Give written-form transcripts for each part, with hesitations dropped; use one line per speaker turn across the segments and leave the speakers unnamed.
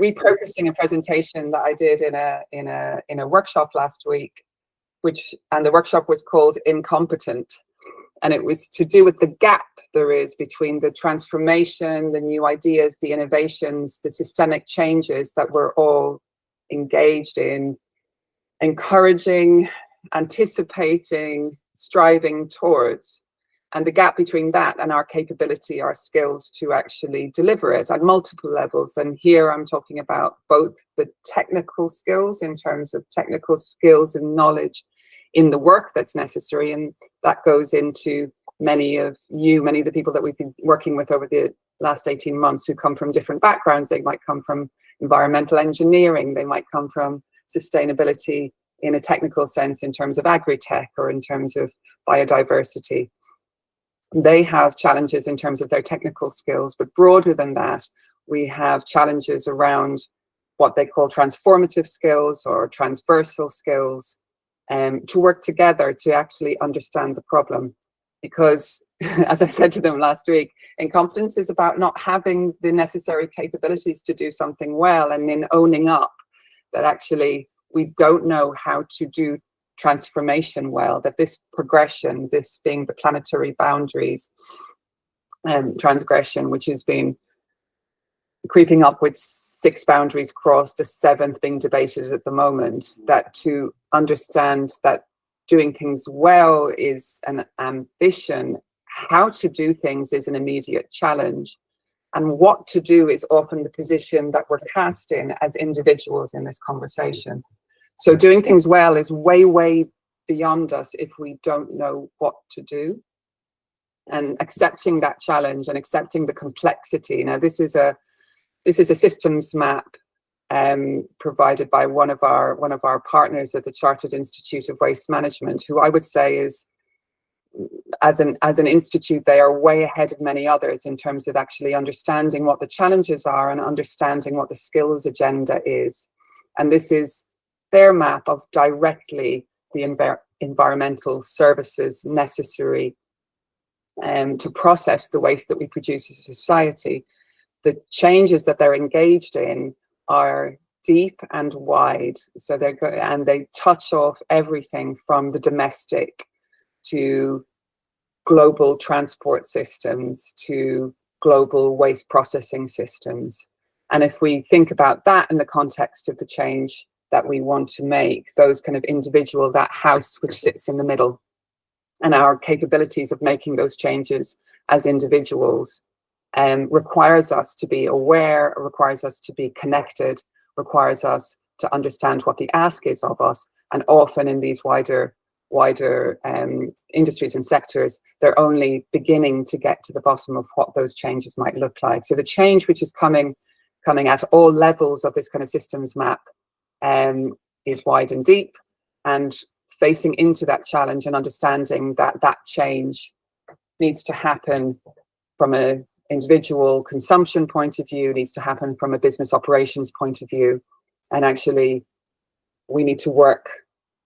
repurposing a presentation that I did in a workshop last week, and the workshop was called Incompetent. And it was to do with the gap there is between the transformation, the new ideas, the innovations, the systemic changes that we're all engaged in, encouraging, anticipating, striving towards, and the gap between that and our capability, our skills to actually deliver it at multiple levels. And here I'm talking about both the technical skills, in terms of technical skills and knowledge in the work that's necessary, and that goes into many of the people that we've been working with over the last 18 months who come from different backgrounds. They might come from environmental engineering, they might come from sustainability in a technical sense in terms of agri-tech or in terms of biodiversity. They have challenges in terms of their technical skills, but broader than that, we have challenges around what they call transformative skills or transversal skills, to work together to actually understand the problem. Because, as I said to them last week, incompetence is about not having the necessary capabilities to do something well, and in owning up that actually we don't know how to do transformation well, that this progression, this being the planetary boundaries transgression, which has been creeping up with 6 boundaries crossed, a 7th being debated at the moment, that to understand that doing things well is an ambition, how to do things is an immediate challenge, and what to do is often the position that we're cast in as individuals in this conversation. So doing things well is way, way beyond us if we don't know what to do. And accepting that challenge and accepting the complexity. Now, this is a systems map provided by one of our partners at the Chartered Institute of Waste Management, who I would say is, as an institute, they are way ahead of many others in terms of actually understanding what the challenges are and understanding what the skills agenda is. And this is their map of directly the environmental services necessary to process the waste that we produce as a society. The changes that they're engaged in are deep and wide. So they touch off everything from the domestic to global transport systems to global waste processing systems. And if we think about that in the context of the change that we want to make, those kind of individual, that house which sits in the middle, and our capabilities of making those changes as individuals, requires us to be aware, requires us to be connected, requires us to understand what the ask is of us. And often in these wider industries and sectors, they're only beginning to get to the bottom of what those changes might look like. So the change which is coming at all levels of this kind of systems map is wide and deep, and facing into that challenge and understanding that that change needs to happen from an individual consumption point of view, needs to happen from a business operations point of view, and actually we need to work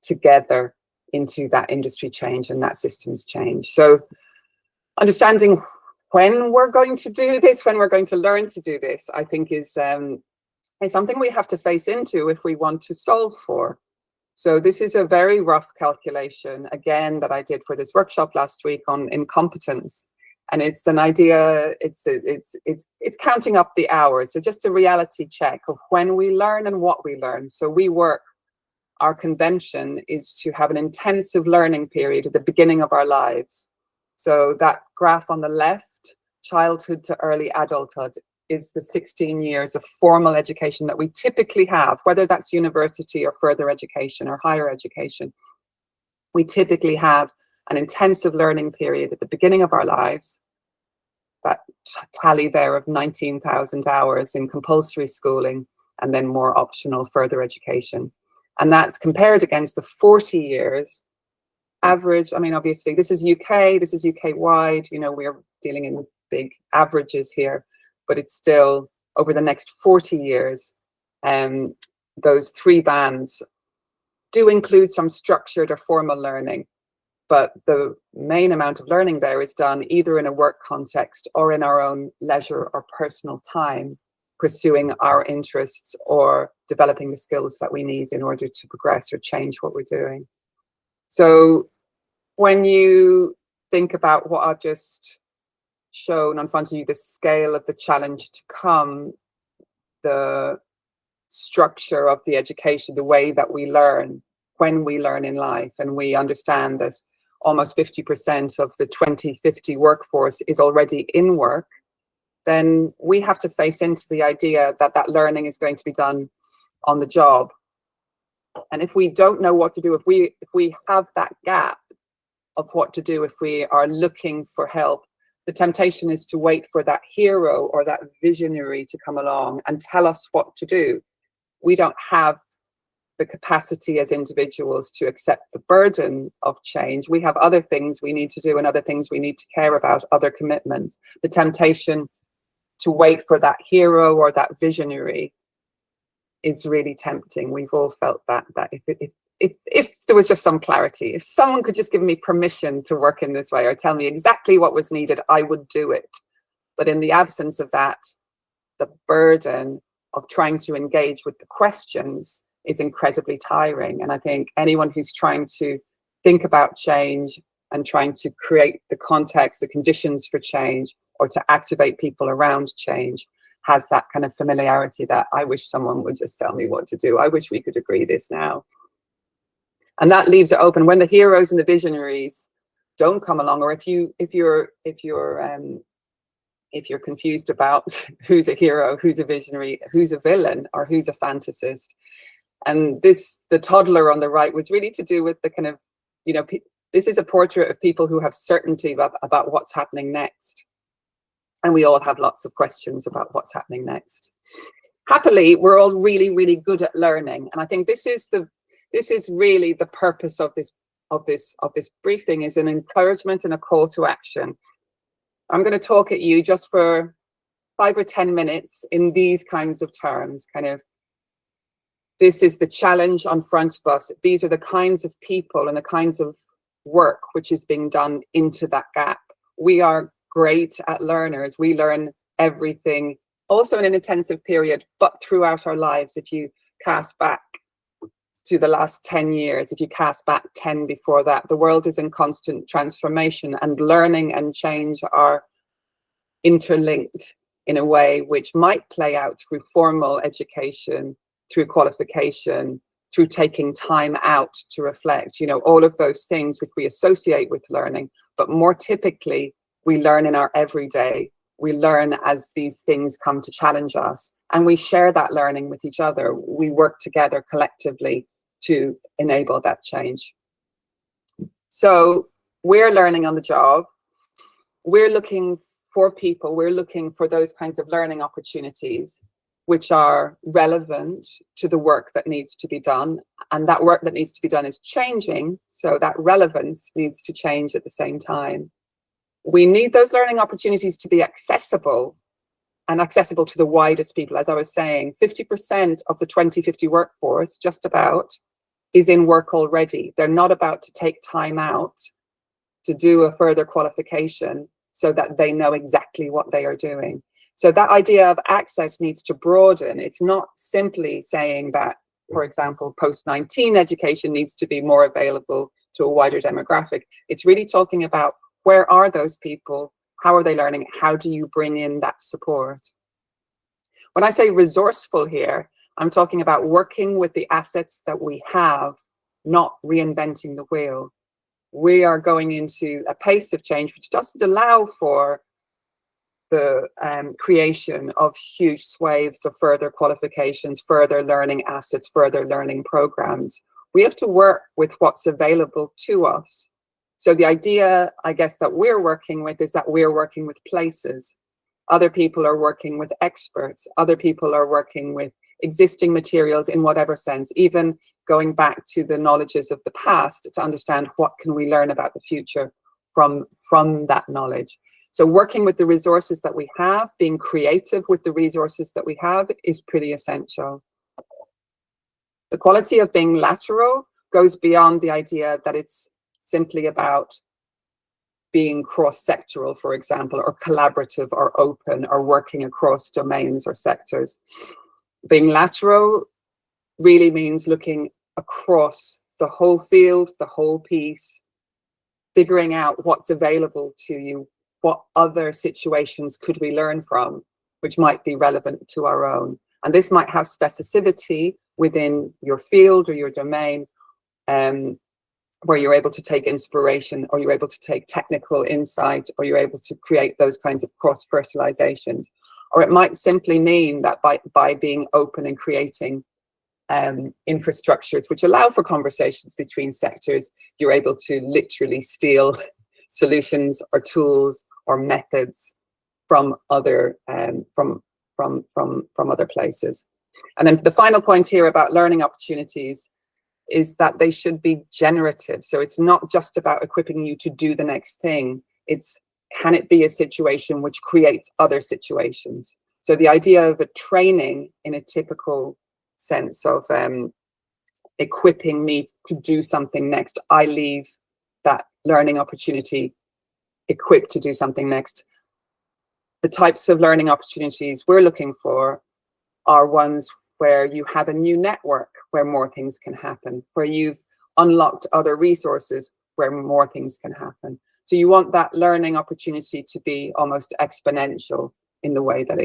together into that industry change and that systems change. So understanding when we're going to do this, when we're going to learn to do this, I think is something we have to face into if we want to solve for. So this is a very rough calculation, again, that I did for this workshop last week on incompetence. And it's an idea, it's counting up the hours. So just a reality check of when we learn and what we learn. So our convention is to have an intensive learning period at the beginning of our lives. So that graph on the left, childhood to early adulthood, is the 16 years of formal education that we typically have, whether that's university or further education or higher education. We typically have an intensive learning period at the beginning of our lives, that tally there of 19,000 hours in compulsory schooling, and then more optional further education. And that's compared against the 40 years average. I mean, obviously, this is UK wide, we're dealing in big averages here, but it's still over the next 40 years. Those 3 bands do include some structured or formal learning, but the main amount of learning there is done either in a work context or in our own leisure or personal time. pursuing our interests or developing the skills that we need in order to progress or change what we're doing. So when you think about what I've just shown in front of you, the scale of the challenge to come, the structure of the education, the way that we learn when we learn in life, and we understand that almost 50% of the 2050 workforce is already in work, then we have to face into the idea that that learning is going to be done on the job. And if we don't know what to do, if we have that gap of what to do, if we are looking for help, the temptation is to wait for that hero or that visionary to come along and tell us what to do. We don't have the capacity as individuals to accept the burden of change. We have other things we need to do and other things we need to care about, other commitments. The temptation to wait for that hero or that visionary is really tempting. We've all felt that if there was just some clarity, if someone could just give me permission to work in this way or tell me exactly what was needed, I would do it. But in the absence of that, the burden of trying to engage with the questions is incredibly tiring. And I think anyone who's trying to think about change and trying to create the context, the conditions for change, or to activate people around change, has that kind of familiarity that I wish someone would just tell me what to do. I wish we could agree this now. And that leaves it open when the heroes and the visionaries don't come along, or if you're confused about who's a hero, who's a visionary, who's a villain, or who's a fantasist. And the toddler on the right was really to do with the kind of, this is a portrait of people who have certainty about what's happening next. And we all have lots of questions about what's happening next. Happily, we're all really, really good at learning. And I think this is really the purpose of this briefing, is an encouragement and a call to action. I'm going to talk at you just for 5 or 10 minutes in these kinds of terms, kind of, this is the challenge on front of us. These are the kinds of people and the kinds of work which is being done into that gap. We are great at learners. We learn everything, also in an intensive period, but throughout our lives. If you cast back to the last 10 years, if you cast back 10 before that, the world is in constant transformation, and learning and change are interlinked in a way which might play out through formal education, through qualification, through taking time out to reflect, all of those things which we associate with learning. But more typically, we learn in our everyday. We learn as these things come to challenge us, and we share that learning with each other. We work together collectively to enable that change. So we're learning on the job. We're looking for people. We're looking for those kinds of learning opportunities which are relevant to the work that needs to be done. And that work that needs to be done is changing, so that relevance needs to change at the same time. We need those learning opportunities to be accessible, and accessible to the widest people. As I was saying, 50% of the 2050 workforce, just about, is in work already. They're not about to take time out to do a further qualification so that they know exactly what they are doing. So that idea of access needs to broaden. It's not simply saying that, for example, post-19 education needs to be more available to a wider demographic. It's really talking about, where are those people? How are they learning? How do you bring in that support? When I say resourceful here, I'm talking about working with the assets that we have, not reinventing the wheel. We are going into a pace of change which doesn't allow for the creation of huge swathes of further qualifications, further learning assets, further learning programs. We have to work with what's available to us. So the idea, I guess, that we're working with is that we're working with places. Other people are working with experts. Other people are working with existing materials in whatever sense, even going back to the knowledges of the past to understand what can we learn about the future from that knowledge. So working with the resources that we have, being creative with the resources that we have, is pretty essential. The quality of being lateral goes beyond the idea that it's simply about being cross-sectoral, for example, or collaborative or open or working across domains or sectors. Being lateral really means looking across the whole field, the whole piece, figuring out what's available to you, what other situations could we learn from, which might be relevant to our own. And this might have specificity within your field or your domain, where you're able to take inspiration, or you're able to take technical insight, or you're able to create those kinds of cross-fertilizations. Or it might simply mean that by being open and creating infrastructures which allow for conversations between sectors, you're able to literally steal solutions or tools or methods from other from other places. And then the final point here about learning opportunities is that they should be generative. So it's not just about equipping you to do the next thing. It's, can it be a situation which creates other situations? So the idea of a training in a typical sense of equipping me to do something next, I leave that learning opportunity equipped to do something next. The types of learning opportunities we're looking for are ones where you have a new network where more things can happen, where you've unlocked other resources where more things can happen. So you want that learning opportunity to be almost exponential in the way that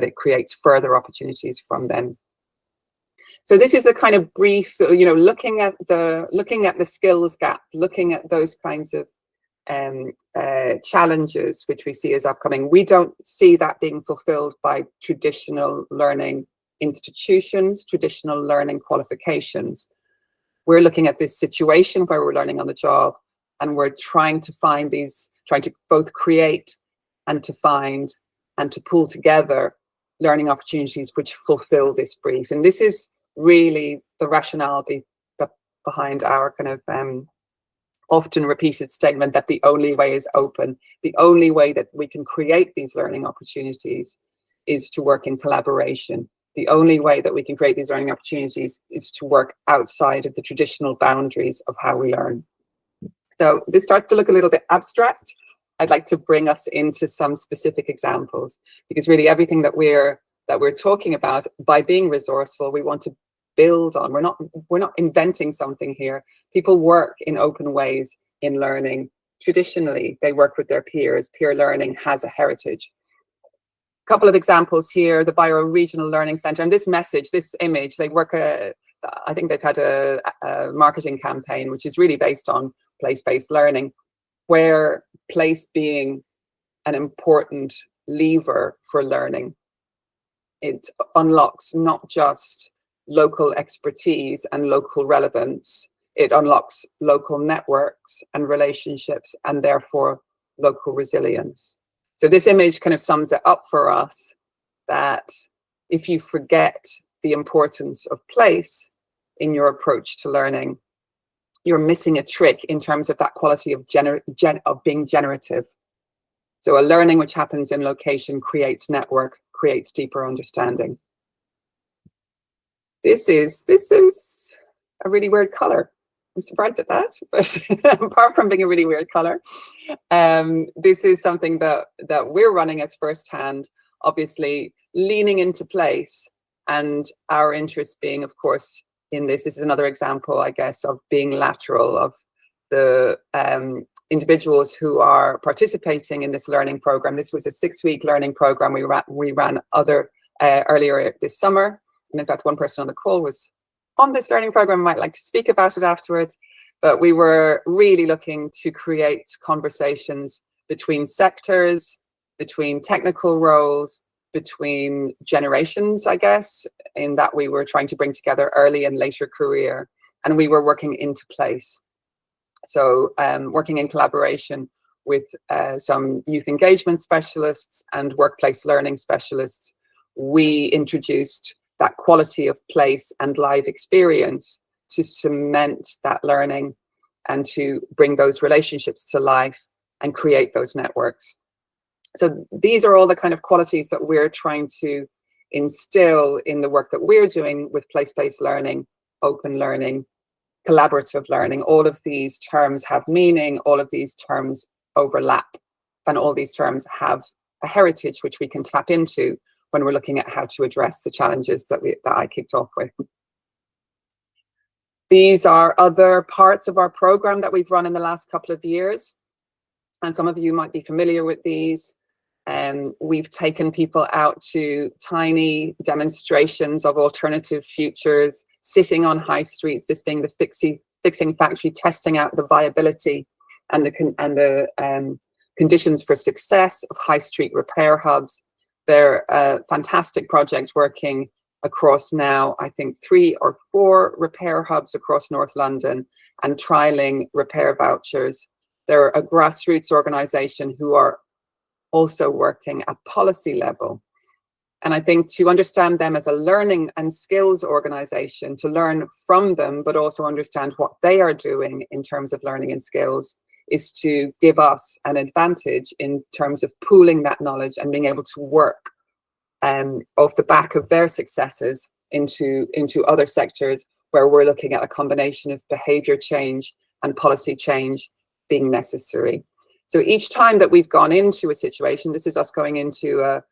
it creates further opportunities from them. So this is the kind of brief, you know, looking at the skills gap, looking at those kinds of challenges which we see as upcoming. We don't see that being fulfilled by traditional learning institutions, traditional learning qualifications. We're looking at this situation where we're learning on the job, and we're trying to find these, trying to both create and to find and to pull together learning opportunities which fulfill this brief. And this is really the rationale behind our kind of often repeated statement that the only way is open. The only way that we can create these learning opportunities is to work in collaboration. The only way that we can create these learning opportunities is to work outside of the traditional boundaries of how we learn. So this starts to look a little bit abstract. I'd like to bring us into some specific examples, because really everything that we're talking about, by being resourceful, we want to build on. We're not inventing something here. People work in open ways in learning. Traditionally, they work with their peers. Peer learning has a heritage. A couple of examples here: the Borough Regional Learning Centre, and this message, this image, they work I think they've had a marketing campaign which is really based on place-based learning, where place being an important lever for learning. It unlocks not just local expertise and local relevance, it unlocks local networks and relationships, and therefore local resilience. So this image kind of sums it up for us, that if you forget the importance of place in your approach to learning, you're missing a trick in terms of that quality of being generative. So a learning which happens in location creates network, creates deeper understanding. This is a really weird color. I'm surprised at that, but apart from being a really weird color, this is something that we're running as firsthand, obviously leaning into place, and our interest being, of course, in this is another example, I guess, of being lateral, of the individuals who are participating in this learning program. This was a 6-week learning program we ran earlier this summer. And in fact, one person on the call was on this learning program, might like to speak about it afterwards. But we were really looking to create conversations between sectors, between technical roles, between generations, I guess, in that we were trying to bring together early and later career, and we were working into place. So working in collaboration with some youth engagement specialists and workplace learning specialists, we introduced that quality of place and live experience to cement that learning and to bring those relationships to life and create those networks. So these are all the kind of qualities that we're trying to instill in the work that we're doing with place-based learning, open learning, collaborative learning. All of these terms have meaning, all of these terms overlap, and all these terms have a heritage which we can tap into when we're looking at how to address the challenges that I kicked off with. These are other parts of our program that we've run in the last couple of years, and some of you might be familiar with these. We've taken people out to tiny demonstrations of alternative futures, sitting on high streets, this being the fixing factory, testing out the viability and the conditions for success of high street repair hubs. They're a fantastic project working across now, I think, 3 or 4 repair hubs across North London and trialing repair vouchers. They're a grassroots organisation who are also working at policy level. And I think to understand them as a learning and skills organisation, to learn from them, but also understand what they are doing in terms of learning and skills, is to give us an advantage in terms of pooling that knowledge and being able to work off the back of their successes into other sectors where we're looking at a combination of behaviour change and policy change being necessary. So each time that we've gone into a situation, this is us going into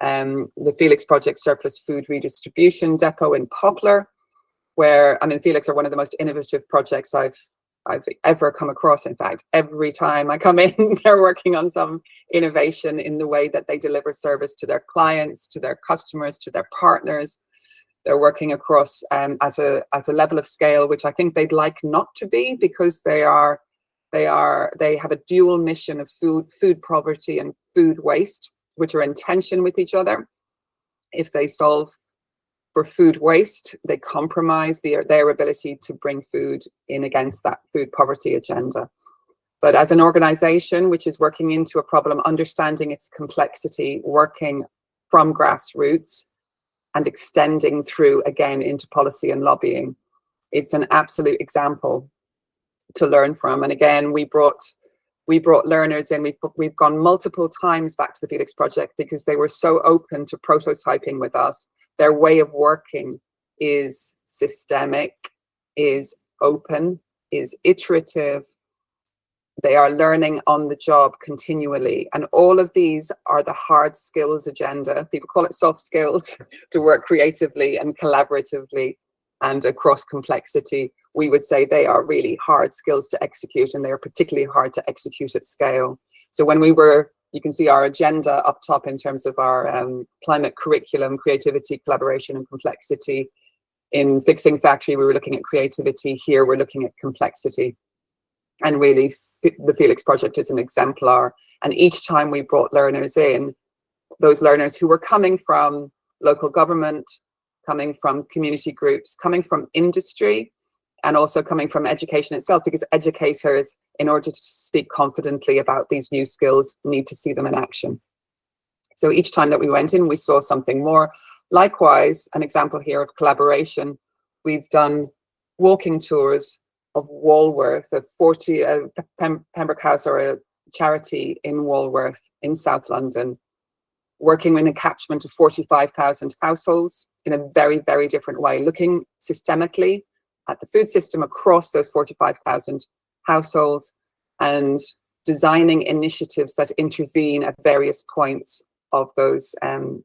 the Felix Project surplus food redistribution depot in Poplar, where, I mean, Felix are one of the most innovative projects I've ever come across. In fact, every time I come in, they're working on some innovation in the way that they deliver service to their clients, to their customers, to their partners. They're working across at a level of scale which I think they'd like not to be, because they have a dual mission of food poverty and food waste, which are in tension with each other. If they solve for food waste, they compromise their ability to bring food in against that food poverty agenda. But as an organization which is working into a problem, understanding its complexity, working from grassroots and extending through again into policy and lobbying, it's an absolute example to learn from. And again, we brought learners in. We've gone multiple times back to the Felix Project because they were so open to prototyping with us. Their way of working is systemic, is open, is iterative. They are learning on the job continually. And all of these are the hard skills agenda. People call it soft skills, to work creatively and collaboratively and across complexity. We would say they are really hard skills to execute, and they are particularly hard to execute at scale. So when you can see our agenda up top in terms of our climate curriculum, creativity, collaboration, and complexity. In Fixing Factory, we were looking at creativity. Here, we're looking at complexity. And really, the Felix Project is an exemplar. And each time we brought learners in, those learners who were coming from local government, coming from community groups, coming from industry, and also coming from education itself, because educators, in order to speak confidently about these new skills, need to see them in action. So each time that we went in, we saw something more. Likewise, an example here of collaboration, we've done walking tours of Walworth, Pembroke House are a charity in Walworth in South London, working in a catchment of 45,000 households in a very, very different way, looking systemically at the food system across those 45,000 households and designing initiatives that intervene at various points of those of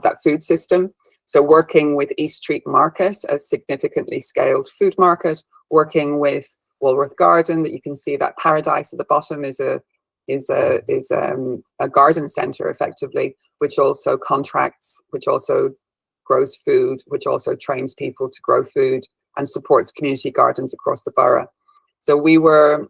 that food system. So working with East Street Market, a significantly scaled food market, working with Walworth Garden, that you can see that paradise at the bottom is a garden centre effectively, which also contracts, which also grows food, which also trains people to grow food and supports community gardens across the borough. So we were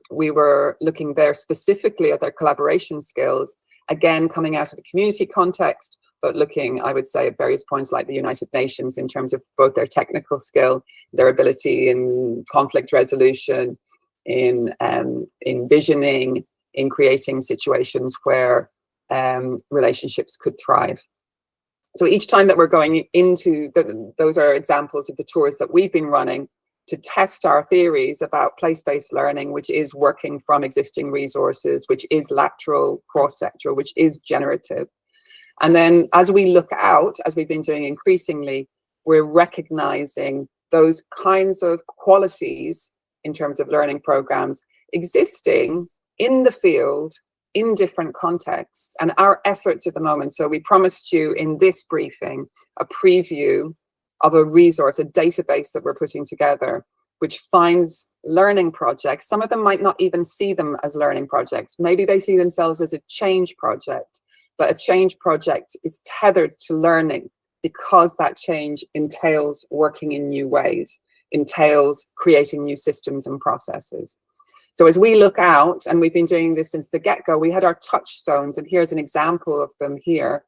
looking there specifically at their collaboration skills, again coming out of the community context, but looking, I would say, at various points like the United Nations in terms of both their technical skill, their ability in conflict resolution, in visioning, in creating situations where relationships could thrive. So each time that we're going into, those are examples of the tours that we've been running to test our theories about place-based learning, which is working from existing resources, which is lateral, cross-sectoral, which is generative. And then as we look out, as we've been doing increasingly, we're recognizing those kinds of qualities in terms of learning programs existing in the field in different contexts. And our efforts at the moment, so we promised you in this briefing a preview of a resource, a database that we're putting together, which finds learning projects. Some of them might not even see them as learning projects. Maybe they see themselves as a change project, but a change project is tethered to learning because that change entails working in new ways, entails creating new systems and processes. So as we look out, and we've been doing this since the get-go, we had our touchstones, and here's an example of them here.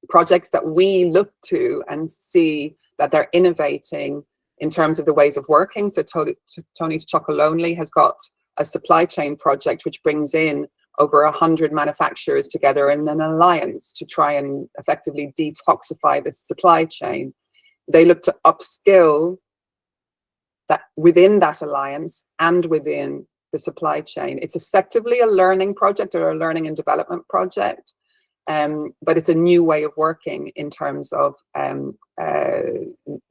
Projects that we look to and see that they're innovating in terms of the ways of working. So Tony's Chocolonely has got a supply chain project which brings in over 100 manufacturers together in an alliance to try and effectively detoxify the supply chain. They look to upskill that within that alliance and within the supply chain. It's effectively a learning project or a learning and development project, but it's a new way of working in terms of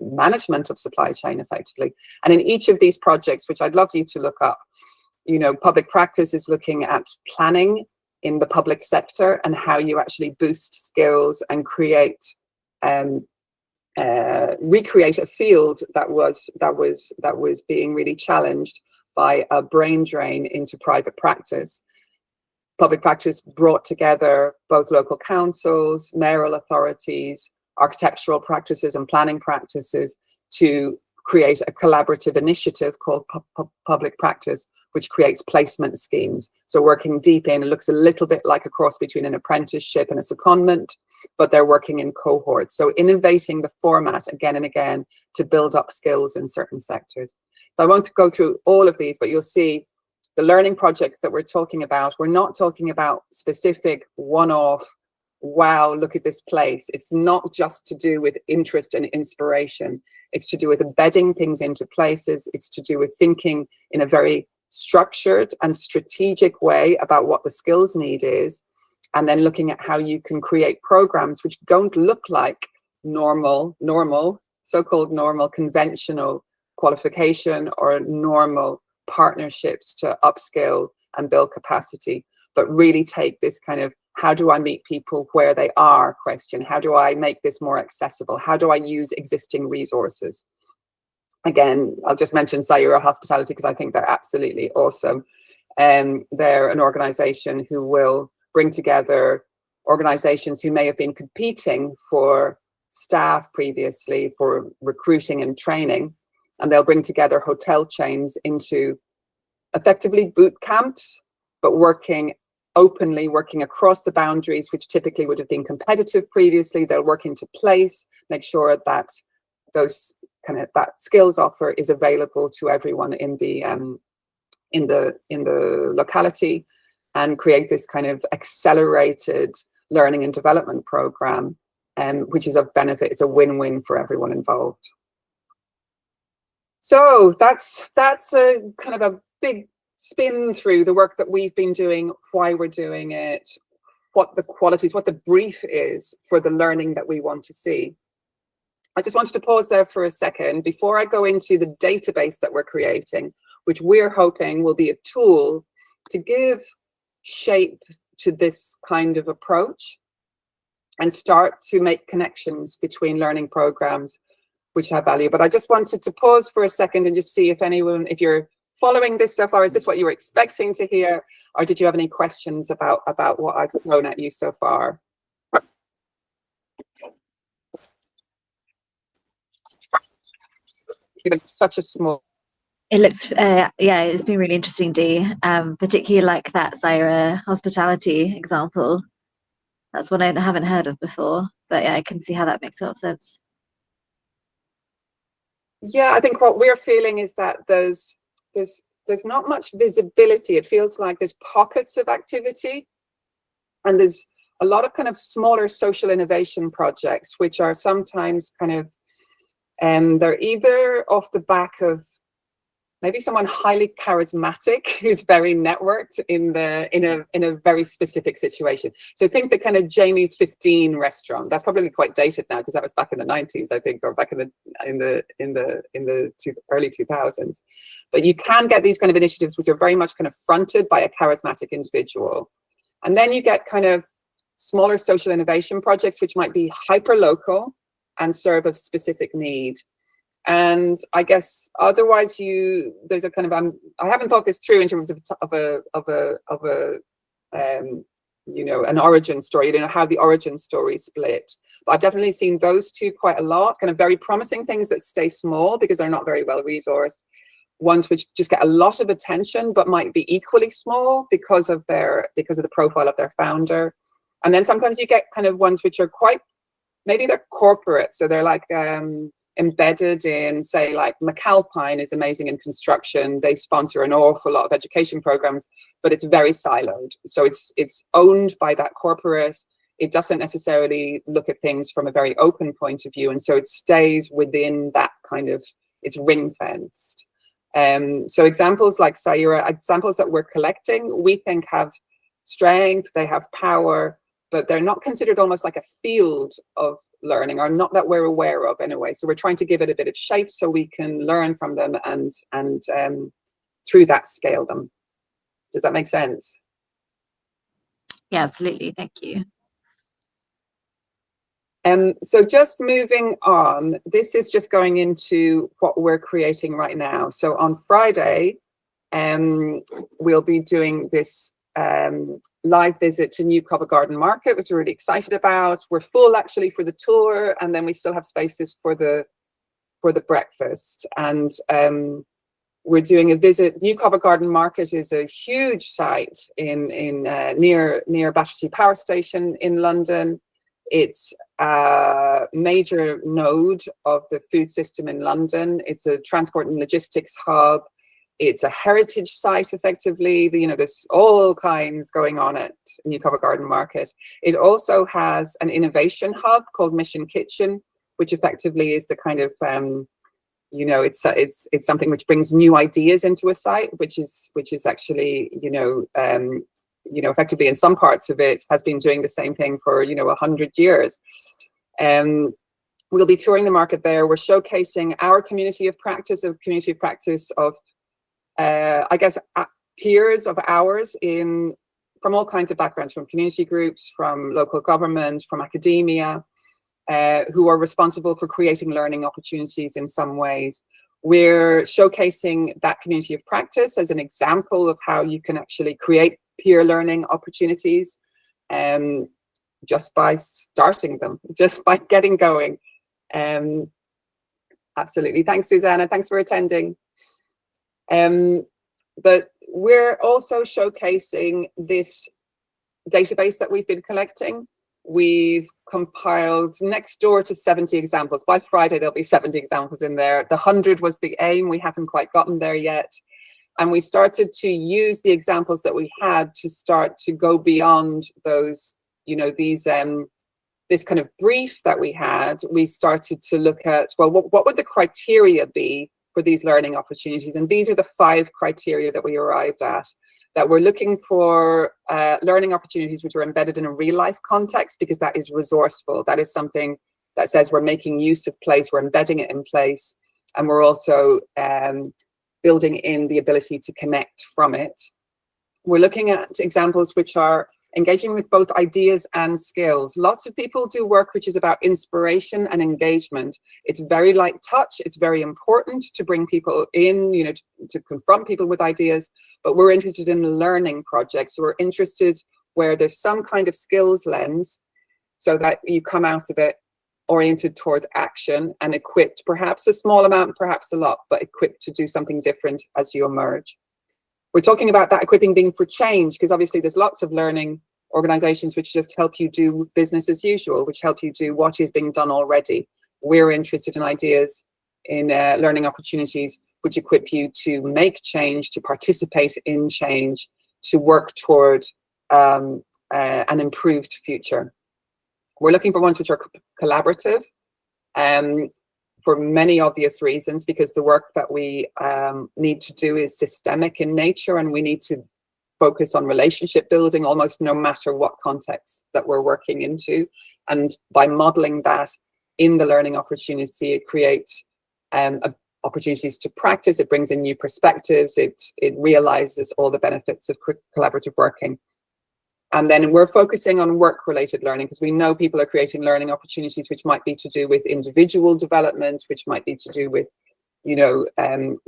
management of supply chain effectively. And in each of these projects, which I'd love you to look up, you know, public practice is looking at planning in the public sector and how you actually boost skills and create recreate a field that was being really challenged by a brain drain into private practice. Public practice brought together both local councils, mayoral authorities, architectural practices and planning practices to create a collaborative initiative called public practice, which creates placement schemes. So working deep in, it looks a little bit like a cross between an apprenticeship and a secondment, but they're working in cohorts. So innovating the format again and again to build up skills in certain sectors. So I won't go through all of these, but you'll see the learning projects that we're talking about. We're not talking about specific one-off, wow, look at this place. It's not just to do with interest and inspiration. It's to do with embedding things into places. It's to do with thinking in a very structured and strategic way about what the skills need is, and then looking at how you can create programs which don't look like normal, so-called normal, conventional qualification or normal partnerships to upskill and build capacity, but really take this kind of how do I meet people where they are question. How do I make this more accessible? How do I use existing resources? Again, I'll just mention Sayura Hospitality because I think they're absolutely awesome. They're an organization who will bring together organizations who may have been competing for staff previously for recruiting and training, and they'll bring together hotel chains into effectively boot camps, but working openly, working across the boundaries, which typically would have been competitive previously. They'll work into place, make sure that those that skills offer is available to everyone in the locality, and create this kind of accelerated learning and development program, which is of benefit. It's a win-win for everyone involved. So that's a kind of a big spin through the work that we've been doing, why we're doing it, what the qualities, what the brief is for the learning that we want to see. I just wanted to pause there for a second before I go into the database that we're creating, which we're hoping will be a tool to give shape to this kind of approach and start to make connections between learning programs which have value. But I just wanted to pause for a second and just see if anyone, if you're following this so far, is this what you were expecting to hear? Or did you have any questions about what I've thrown at you so far? Such a small.
It looks, yeah, it's been really interesting, Dee. Particularly like that Sayura Hospitality example. That's one I haven't heard of before, but yeah, I can see how that makes a lot of sense.
Yeah, I think what we're feeling is that there's not much visibility. It feels like there's pockets of activity, and there's a lot of kind of smaller social innovation projects, which are sometimes kind of, they're either off the back of maybe someone highly charismatic who's very networked in a very specific situation. So think the kind of Jamie's 15 restaurant. That's probably quite dated now because that was back in the 90s, I think, or back in the early 2000s. But you can get these kind of initiatives which are very much kind of fronted by a charismatic individual. And then you get kind of smaller social innovation projects which might be hyper local and serve a specific need. And I guess otherwise there's a kind of, I haven't thought this through in terms of you know, an origin story, you know, how the origin story split. But I've definitely seen those two quite a lot, kind of very promising things that stay small because they're not very well resourced. Ones which just get a lot of attention, but might be equally small because of the profile of their founder. And then sometimes you get kind of ones which are quite, maybe they're corporate. So they're like, embedded in, say, like McAlpine is amazing in construction. They sponsor an awful lot of education programs, but it's very siloed. So it's owned by that corporate. It doesn't necessarily look at things from a very open point of view. And so it stays within that kind of, it's ring fenced. So examples like Saira, examples that we're collecting, we think have strength, they have power, but they're not considered almost like a field of learning, or not that we're aware of anyway. So we're trying to give it a bit of shape so we can learn from them and through that scale them. Does that make sense?
Yeah, absolutely. Thank you.
So just moving on, this is just going into what we're creating right now. So on Friday, we'll be doing this live visit to New Covent Garden Market, which we're really excited about. We're full actually for the tour, and then we still have spaces for the breakfast. And we're doing a visit. New Covent Garden Market is a huge site near Battersea Power Station in London. It's a major node of the food system in London. It's a transport and logistics hub. It's a heritage site, effectively. You know, there's all kinds going on at New Covent Garden Market. It also has an innovation hub called Mission Kitchen, which effectively is the kind of, you know, it's something which brings new ideas into a site, which is actually, you know, effectively in some parts of it has been doing the same thing for, you know, 100 years. We'll be touring the market there. We're showcasing our community of practice, of I guess peers of ours from all kinds of backgrounds, from community groups, from local government, from academia, who are responsible for creating learning opportunities in some ways. We're showcasing that community of practice as an example of how you can actually create peer learning opportunities just by starting them, just by getting going. Absolutely. Thanks, Susanna. Thanks for attending. But we're also showcasing this database that we've been collecting. We've compiled next door to 70 examples. By Friday, there'll be 70 examples in there. The 100 was the aim. We haven't quite gotten there yet. And we started to use the examples that we had to start to go beyond those, you know, this kind of brief that we had. We started to look at, well, what would the criteria be for these learning opportunities? And these are the 5 criteria that we arrived at, that we're looking for learning opportunities which are embedded in a real life context, because that is resourceful. That is something that says we're making use of place, we're embedding it in place, and we're also building in the ability to connect from it. We're looking at examples which are engaging with both ideas and skills. Lots of people do work which is about inspiration and engagement. It's very light touch. It's very important to bring people in, you know, to confront people with ideas, but we're interested in learning projects. So we're interested where there's some kind of skills lens, so that you come out of it oriented towards action and equipped, perhaps a small amount, perhaps a lot, but equipped to do something different as you emerge. We're talking about that equipping being for change, because obviously there's lots of learning organizations which just help you do business as usual, which help you do what is being done already. We're interested in ideas, in learning opportunities which equip you to make change, to participate in change, to work toward an improved future. We're looking for ones which are collaborative. for many obvious reasons, because the work that we need to do is systemic in nature, and we need to focus on relationship building almost no matter what context that we're working into. And by modeling that in the learning opportunity, it creates opportunities to practice, it brings in new perspectives, it realizes all the benefits of collaborative working. And then we're focusing on work-related learning, because we know people are creating learning opportunities which might be to do with individual development, which might be to do with, you know,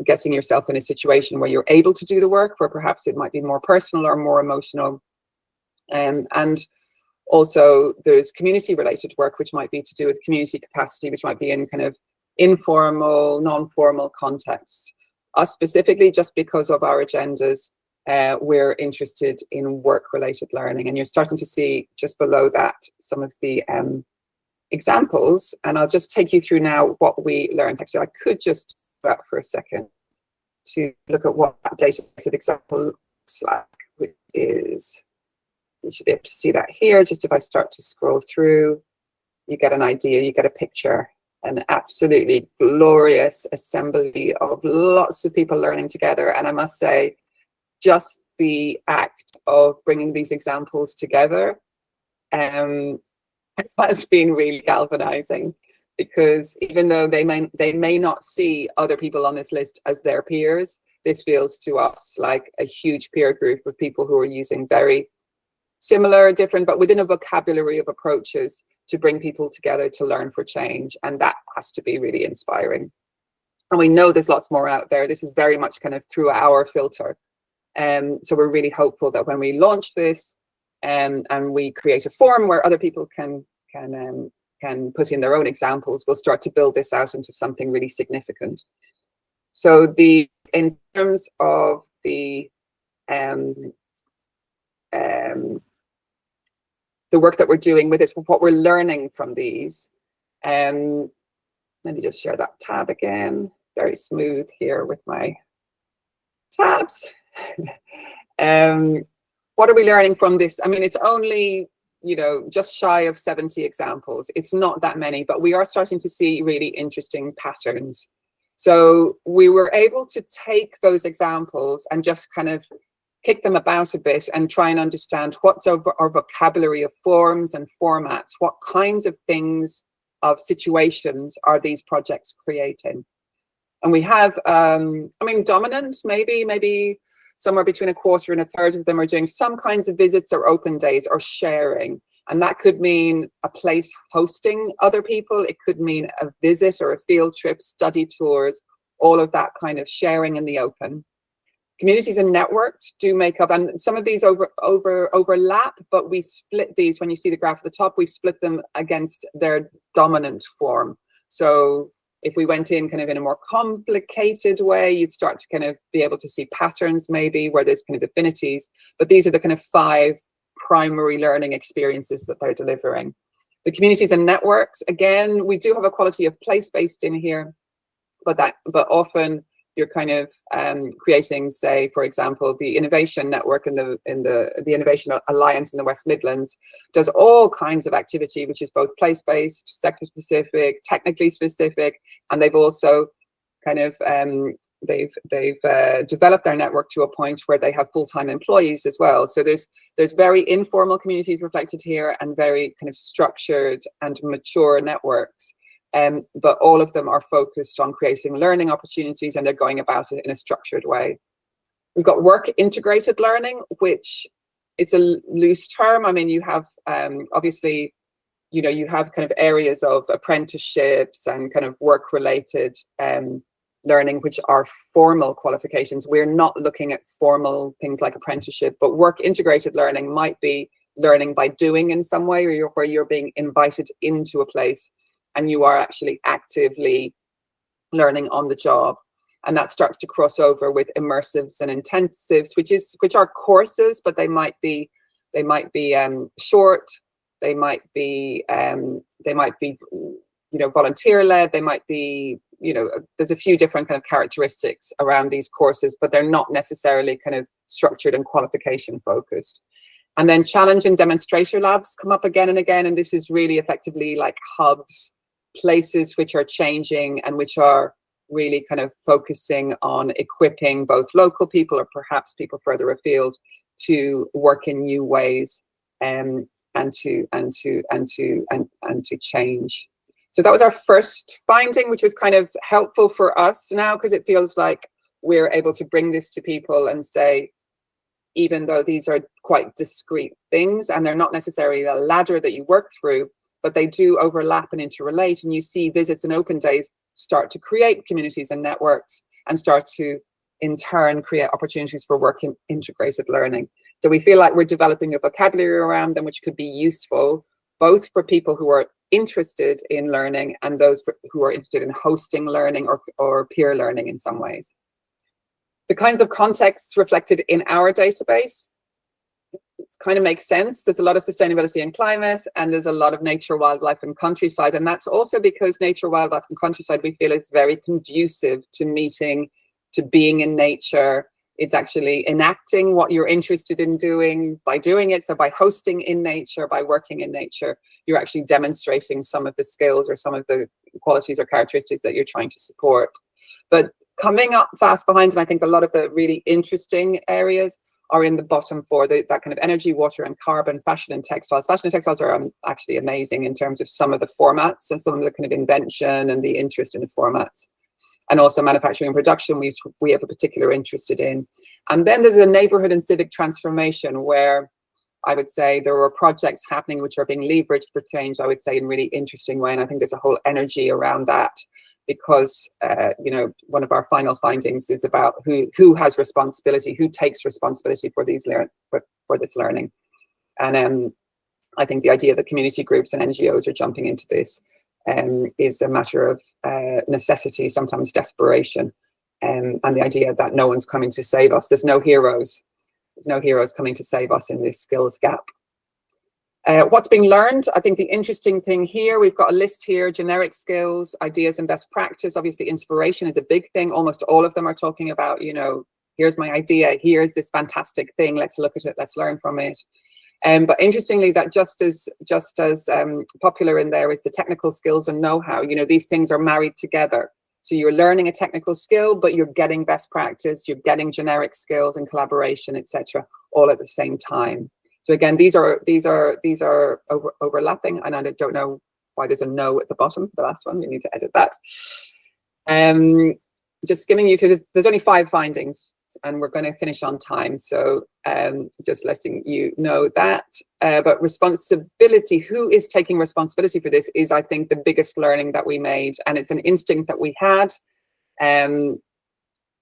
getting yourself in a situation where you're able to do the work, where perhaps it might be more personal or more emotional. And also there's community-related work, which might be to do with community capacity, which might be in kind of informal, non-formal contexts. Us specifically, just because of our agendas, we're interested in work-related learning, and you're starting to see just below that some of the examples, and I'll just take you through now what we learned. Actually, I could just back for a second to look at what that data example looks like, which is, you should be able to see that here. Just if I start to scroll through, you get an idea, you get a picture, an absolutely glorious assembly of lots of people learning together. And I must say, just the act of bringing these examples together has been really galvanizing, because even though they may not see other people on this list as their peers, this feels to us like a huge peer group of people who are using very similar, different, but within a vocabulary of approaches to bring people together to learn for change. And that has to be really inspiring. And we know there's lots more out there. This is very much kind of through our filter. So we're really hopeful that when we launch this and we create a forum where other people can put in their own examples, we'll start to build this out into something really significant. So in terms of the work that we're doing with this, what we're learning from these, let me just share that tab again. Very smooth here with my tabs. What are we learning from this? I mean, it's only, you know, just shy of 70 examples. It's not that many, but we are starting to see really interesting patterns. So we were able to take those examples and just kind of kick them about a bit and try and understand what's our vocabulary of forms and formats, what kinds of things, of situations are these projects creating. And we have, I mean, dominant, maybe somewhere between a quarter and a third of them are doing some kinds of visits or open days or sharing. And that could mean a place hosting other people. It could mean a visit or a field trip, study tours, all of that kind of sharing in the open. Communities and networks do make up, and some of these overlap, but we split these. When you see the graph at the top, we've split them against their dominant form. So if we went in kind of in a more complicated way, you'd start to kind of be able to see patterns maybe where there's kind of affinities, but these are the kind of 5 primary learning experiences that they're delivering. The communities and networks, again, we do have a quality of place-based in here, but often you're kind of creating, say, for example, the Innovation Network and the Innovation Alliance in the West Midlands does all kinds of activity, which is both place-based, sector-specific, technically specific, and they've also kind of they've developed their network to a point where they have full-time employees as well. So there's very informal communities reflected here and very kind of structured and mature networks. But all of them are focused on creating learning opportunities, and they're going about it in a structured way. We've got work integrated learning, which it's a loose term. I mean, you have obviously, you know, you have kind of areas of apprenticeships and kind of work related learning, which are formal qualifications. We're not looking at formal things like apprenticeship, but work integrated learning might be learning by doing in some way, or where you're being invited into a place and you are actually actively learning on the job. And that starts to cross over with immersives and intensives, which are courses, but they might be short, they might be you know, volunteer led, they might be, you know, there's a few different kind of characteristics around these courses, but they're not necessarily kind of structured and qualification focused. And then challenge and demonstration labs come up again and again, and this is really effectively like hubs, places which are changing and which are really kind of focusing on equipping both local people or perhaps people further afield to work in new ways, and to change. So that was our first finding, which was kind of helpful for us now, because it feels like we're able to bring this to people and say, even though these are quite discrete things and they're not necessarily a ladder that you work through, but they do overlap and interrelate, and you see visits and open days start to create communities and networks and start to in turn create opportunities for work in integrated learning. So we feel like we're developing a vocabulary around them which could be useful both for people who are interested in learning and those who are interested in hosting learning or peer learning in some ways. The kinds of contexts reflected in our database, it kind of makes sense. There's a lot of sustainability and climate, and there's a lot of nature, wildlife, and countryside. And that's also because nature, wildlife, and countryside, we feel is very conducive to meeting, to being in nature. It's actually enacting what you're interested in doing by doing it. So by hosting in nature, by working in nature, you're actually demonstrating some of the skills or some of the qualities or characteristics that you're trying to support. But coming up fast behind, and I think a lot of the really interesting areas are in the bottom four, that kind of energy, water, and carbon, fashion and textiles. Fashion and textiles are actually amazing in terms of some of the formats and some of the kind of invention and the interest in the formats. And also manufacturing and production, which we have a particular interest in. And then there's a neighborhood and civic transformation, where I would say there are projects happening which are being leveraged for change, I would say, in a really interesting way. And I think there's a whole energy around that, because you know, one of our final findings is about who has responsibility, who takes responsibility for these for this learning. And I think the idea that community groups and NGOs are jumping into this is a matter of necessity, sometimes desperation, and the idea that no one's coming to save us. There's no heroes. There's no heroes coming to save us in this skills gap. What's being learned? I think the interesting thing here, we've got a list here: generic skills, ideas, and best practice. Obviously, inspiration is a big thing. Almost all of them are talking about, you know, here's my idea, here's this fantastic thing, let's look at it, let's learn from it. But interestingly, that just as popular in there is the technical skills and know-how. You know, these things are married together. So you're learning a technical skill, but you're getting best practice, you're getting generic skills and collaboration, etc., all at the same time. So again, these are overlapping, and I don't know why there's a no at the bottom for the last one. You need to edit that. Just skimming you through, there's only 5 findings, and we're going to finish on time. So just letting you know that. But responsibility, who is taking responsibility for this, is, I think, the biggest learning that we made. And it's an instinct that we had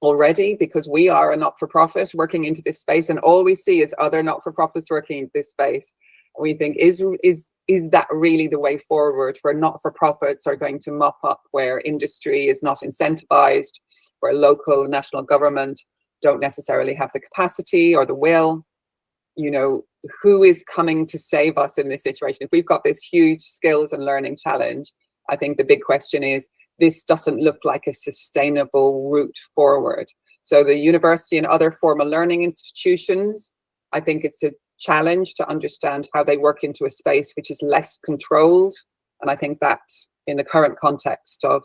already, because we are a not-for-profit working into this space, and all we see is other not-for-profits working in this space. We think, is that really the way forward, where not-for-profits are going to mop up where industry is not incentivized, where local national government don't necessarily have the capacity or the will? You know, who is coming to save us in this situation? If we've got this huge skills and learning challenge, I think the big question is, this doesn't look like a sustainable route forward. So the university and other formal learning institutions, I think it's a challenge to understand how they work into a space which is less controlled. And I think that in the current context of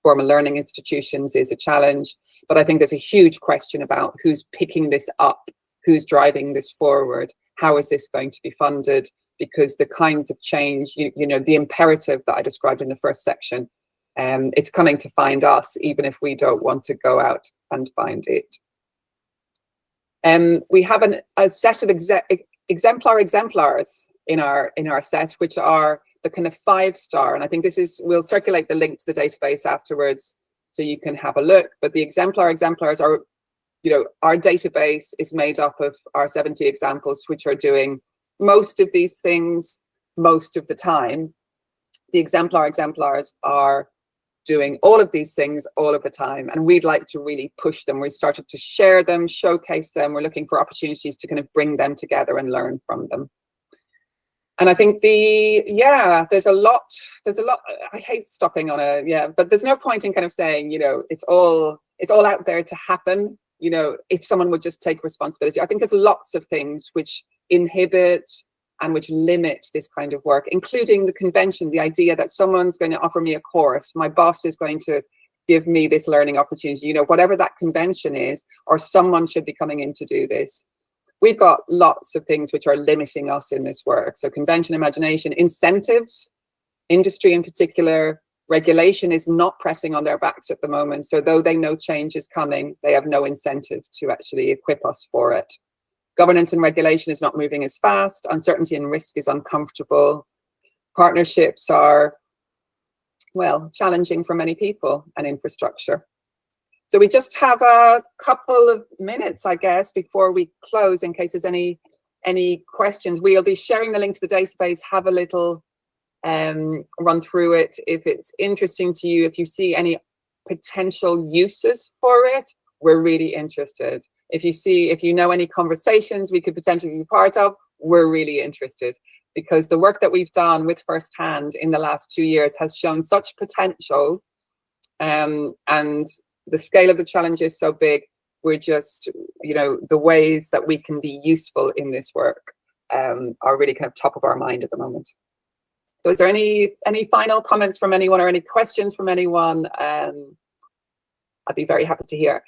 formal learning institutions is a challenge. But I think there's a huge question about who's picking this up, who's driving this forward, how is this going to be funded? Because the kinds of change, you know, the imperative that I described in the first section, it's coming to find us, even if we don't want to go out and find it. We have a set of exemplars in our set, which are the kind of 5-star, and I think this is, we'll circulate the link to the database afterwards so you can have a look. But the exemplars are, you know, our database is made up of our 70 examples, which are doing most of these things most of the time. The exemplars are doing all of these things all of the time, and we'd like to really push them. We started to share them, showcase them. We're looking for opportunities to kind of bring them together and learn from them. And I think there's a lot, I hate stopping on but there's no point in kind of saying, you know, it's all out there to happen, you know, if someone would just take responsibility. I think there's lots of things which inhibit, and which limit this kind of work, including the convention, the idea that someone's going to offer me a course, my boss is going to give me this learning opportunity, you know, whatever that convention is, or someone should be coming in to do this. We've got lots of things which are limiting us in this work. So convention, imagination, incentives, industry in particular, regulation is not pressing on their backs at the moment. So though they know change is coming, they have no incentive to actually equip us for it. Governance and regulation is not moving as fast. Uncertainty and risk is uncomfortable. Partnerships are, well, challenging for many people, and infrastructure. So we just have a couple of minutes, I guess, before we close, in case there's any questions. We'll be sharing the link to the database. Have a little run through it. If it's interesting to you, if you see any potential uses for it, we're really interested. If you know any conversations we could potentially be part of, we're really interested, because the work that we've done with Firsthand in the last 2 years has shown such potential, and the scale of the challenge is so big. We're just, you know, the ways that we can be useful in this work are really kind of top of our mind at the moment. So is there any final comments from anyone, or any questions from anyone? I'd be very happy to hear.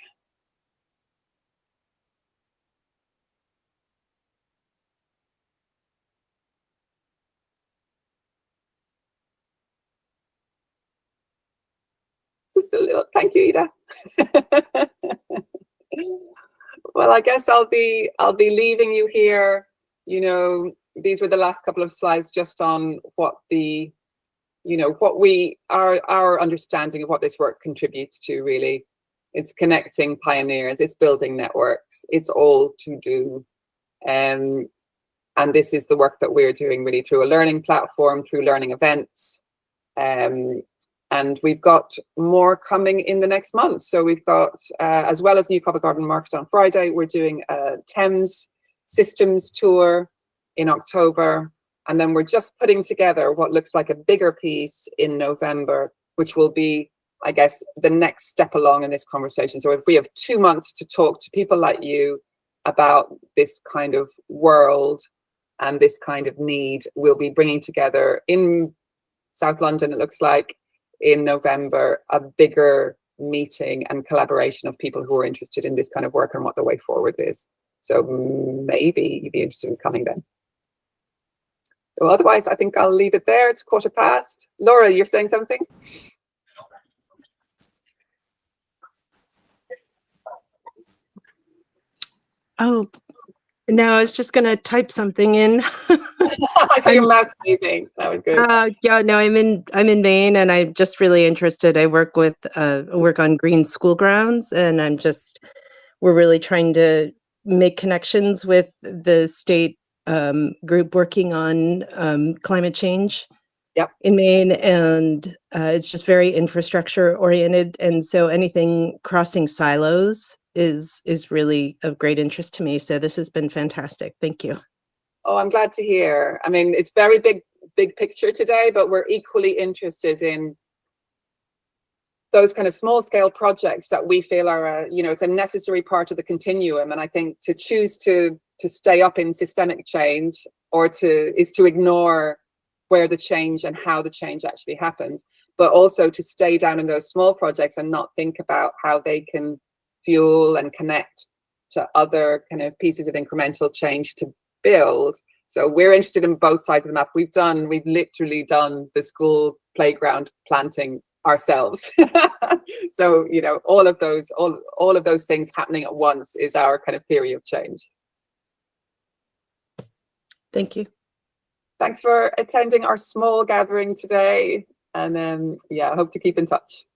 Just a little thank you, Ida. Well, I guess I'll be leaving you here. You know, these were the last couple of slides just on what the, you know, what we our understanding of what this work contributes to. Really, it's connecting pioneers, it's building networks, it's all to do, and this is the work that we're doing really through a learning platform, through learning events. And we've got more coming in the next month. So we've got, as well as New Covent Garden Market on Friday, we're doing a Thames systems tour in October. And then we're just putting together what looks like a bigger piece in November, which will be, I guess, the next step along in this conversation. So if we have 2 months to talk to people like you about this kind of world and this kind of need, we'll be bringing together in South London, it looks like, in November, a bigger meeting and collaboration of people who are interested in this kind of work and what the way forward is. So maybe you'd be interested in coming then. So otherwise, I think I'll leave it there. It's past. Laura, you're saying something?
Oh, no, I was just going to type something in.
I saw your mouth moving. That was good.
Yeah, no, I'm in Maine, and I'm just really interested. I work on green school grounds, and we're really trying to make connections with the state group working on climate change.
Yep.
In Maine, and it's just very infrastructure oriented, and so anything crossing silos is really of great interest to me. So this has been fantastic. Thank you.
Oh, I'm glad to hear. I mean, it's very big picture today, but we're equally interested in those kind of small scale projects that we feel are, you know, it's a necessary part of the continuum. And I think to choose to stay up in systemic change is to ignore where the change and how the change actually happens, but also to stay down in those small projects and not think about how they can fuel and connect to other kind of pieces of incremental change to build. So we're interested in both sides of the map. We've literally done the school playground planting ourselves. So, you know, all of those things happening at once is our kind of theory of change.
Thank you.
Thanks for attending our small gathering today. And yeah, I hope to keep in touch.